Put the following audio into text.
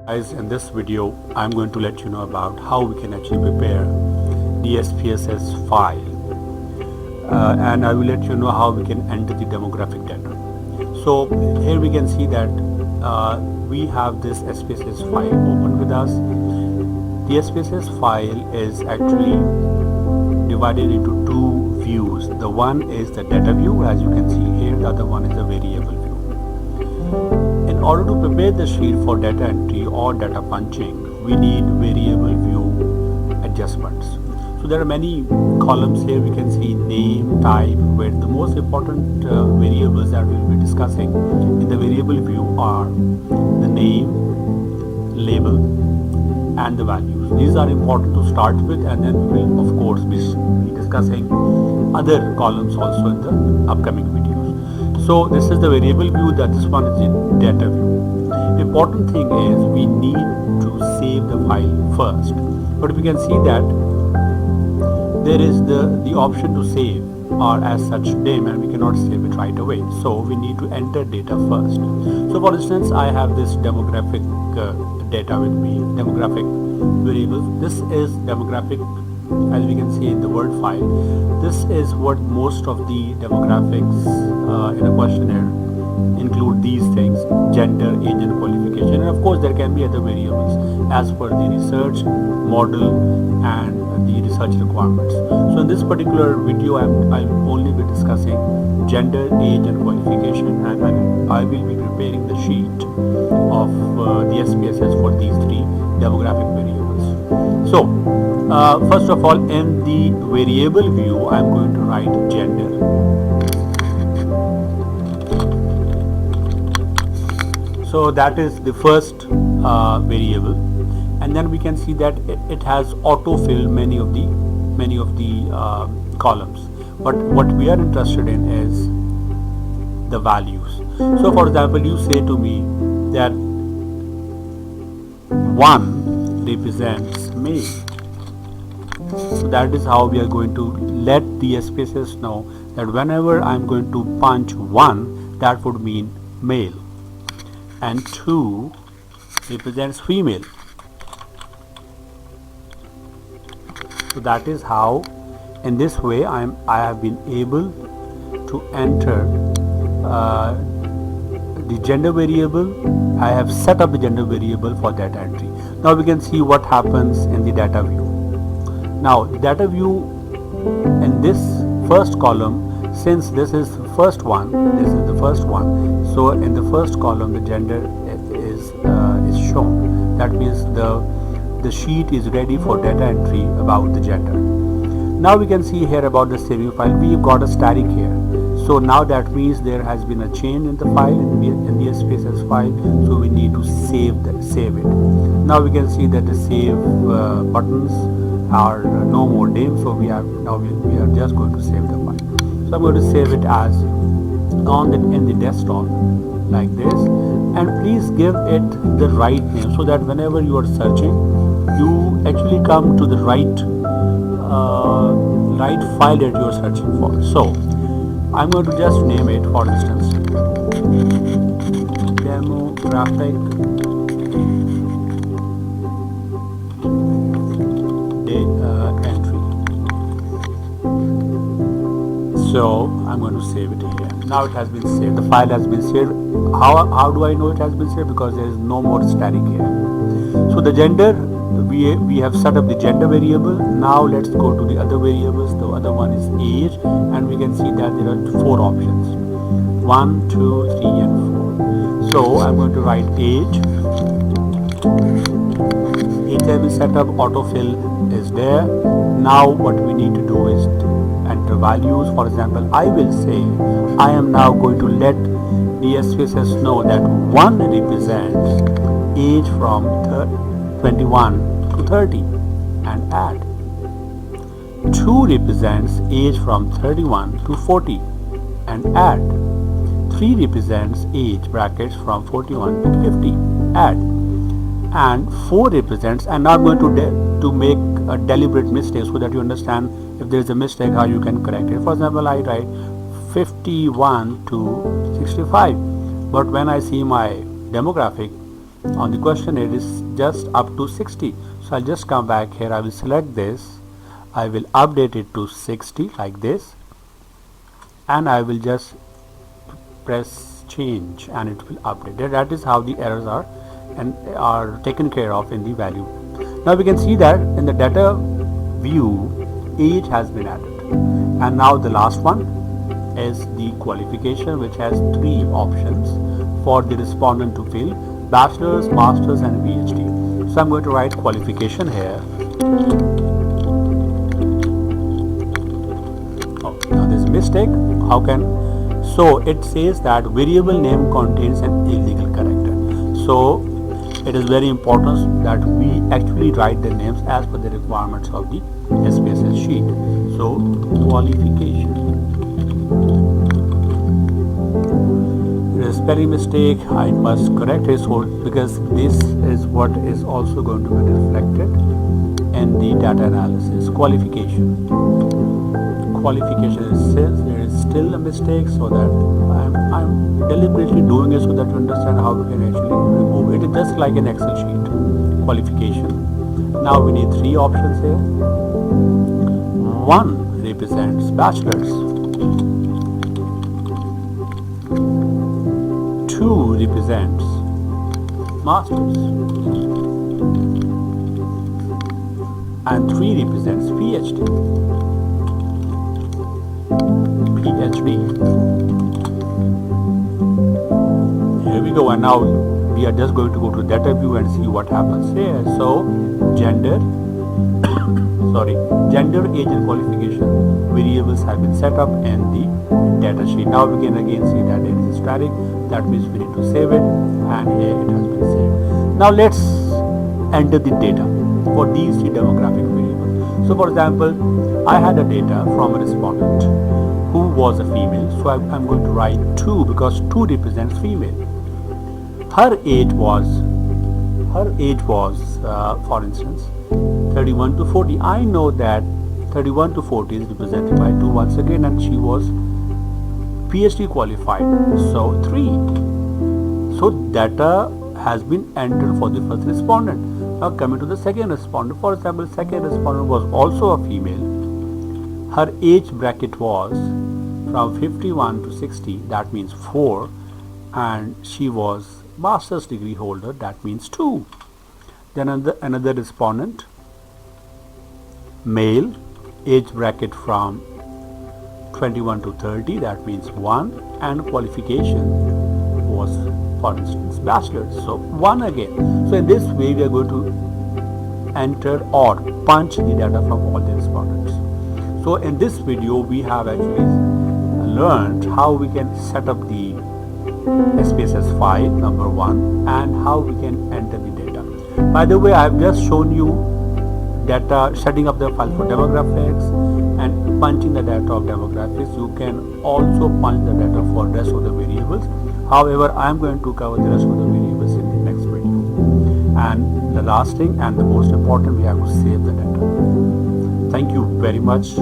Guys, in this video I'm going to let you know about how we can actually prepare the SPSS file, and I will let you know how we can enter the demographic data. So here we can see that we have this SPSS file open with us. The SPSS file is actually divided into two views. The one is the data view, as you can see here. The other one is the variable view. In order to prepare the sheet for data entry or data punching, we need variable view adjustments. So there are many columns here. We can see name, type, where the most important variables that we will be discussing in the variable view are the name, label, and the values. These are important to start with, and then we will of course be discussing other columns also in the upcoming videos. So this is the variable view, that this one is the data view. Important thing is we need to save the file first, but we can see that there is the option to save or as such dim, and we cannot save it right away, so we need to enter data first. So for instance, I have this demographic data with me, demographic variables. This is demographic, as we can see in the Word file. This is what most of the demographics in a questionnaire include: these things: gender, age and qualification, and of course there can be other variables as per the research model and the research requirements. So in this particular video I'll only be discussing gender, age and qualification, and I will be preparing the sheet of the SPSS for these three demographic variables. So first of all, in the variable view I'm going to write gender. So that is the first variable, and then we can see that it has autofilled many of the columns, but what we are interested in is the values. So for example, you say to me that 1 represents male. So that is how we are going to let the SPSS know that whenever I'm going to punch 1, that would mean male, and 2 represents female. So that is how, in this way, I have been able to enter the gender variable. I have set up the gender variable for data entry. Now we can see what happens in the data view. Now the data view, in this first column, since this is the first one, so in the first column the gender is shown. That means the sheet is ready for data entry about the gender. Now we can see here about the saving file. We've got a static here. So now that means there has been a change in the file, in the SPSS file. So we need to save it. Now we can see that the save buttons are no more dim. So we are just going to save the file. So I'm going to save it as in the desktop like this, and please give it the right name so that whenever you are searching, you actually come to the right file that you are searching for. So I'm going to just name it, for instance, demographic entry. So I'm going to save it here. Now it has been saved. The file has been saved. How do I know it has been saved? Because there is no more static here. So the gender, we have set up the gender variable. Now let's go to the other variables. The other one is age, and we can see that there are 4 options: 1, 2, 3 and 4. So I'm going to write age. Age has been set up. Autofill is there. Now what we need to do is to enter values. For example, I will say I am now going to let the SPSS know that 1 represents age from 21 to 30 and add. 2 represents age from 31 to 40 and add. 3 represents age brackets from 41 to 50, add. And 4 represents, and now I'm going to make a deliberate mistake so that you understand if there is a mistake how you can correct it. For example, I write 51 to 65, but when I see my demographic, On the question it is just up to 60. So I'll just come back here, I will select this, I will update it to 60 like this, and I will just press change and it will update. That is how the errors are taken care of in the value. Now we can see that in the data view age has been added. And now the last one is the qualification, which has 3 options for the respondent to fill: bachelor's, master's and PhD. So I'm going to write qualification here. Oh, now there's a mistake. How can? So it says that variable name contains an illegal character. So it is very important that we actually write the names as per the requirements of the SPSS sheet. So qualification. There is spelling mistake. I must correct it, so because this is what is also going to be reflected in the data analysis. Qualification. Qualification says there is still a mistake, so that I'm deliberately doing it so that you understand how we can actually remove it. It's just like an Excel sheet. Qualification. Now we need 3 options here. 1 represents bachelor's, 2 represents master's, and 3 represents PhD. Here we go, and now we are just going to go to data view and see what happens here. So gender, age and qualification variables have been set up in the data sheet. Now we can again see that it is static. That means we need to save it, and here it has been saved. Now let's enter the data for these 3 demographic variables. So for example, I had a data from a respondent who was a female, so I'm going to write 2 because 2 represents female. Her age was for instance 31 to 40. I know that 31 to 40 is represented by 2 once again, and she was PhD qualified, so 3. So data has been entered for the first respondent. Now coming to the second respondent, for example, second respondent was also a female. Her age bracket was from 51 to 60, that means 4, and she was master's degree holder, that means 2. Then another respondent, male, age bracket from 21 to 30, that means 1, and qualification was, for instance, bachelor's, so 1 again. So in this way we are going to enter or punch the data from all the respondents. So in this video we have actually learned how we can set up the SPSS file number 1 and how we can enter the data. By the way, I have just shown you data, setting up the file for demographics and punching the data of demographics. You can also punch the data for rest of the variables. However, I am going to cover the rest of the variables in the next video. And the last thing and the most important, we have to save the data. Thank you very much.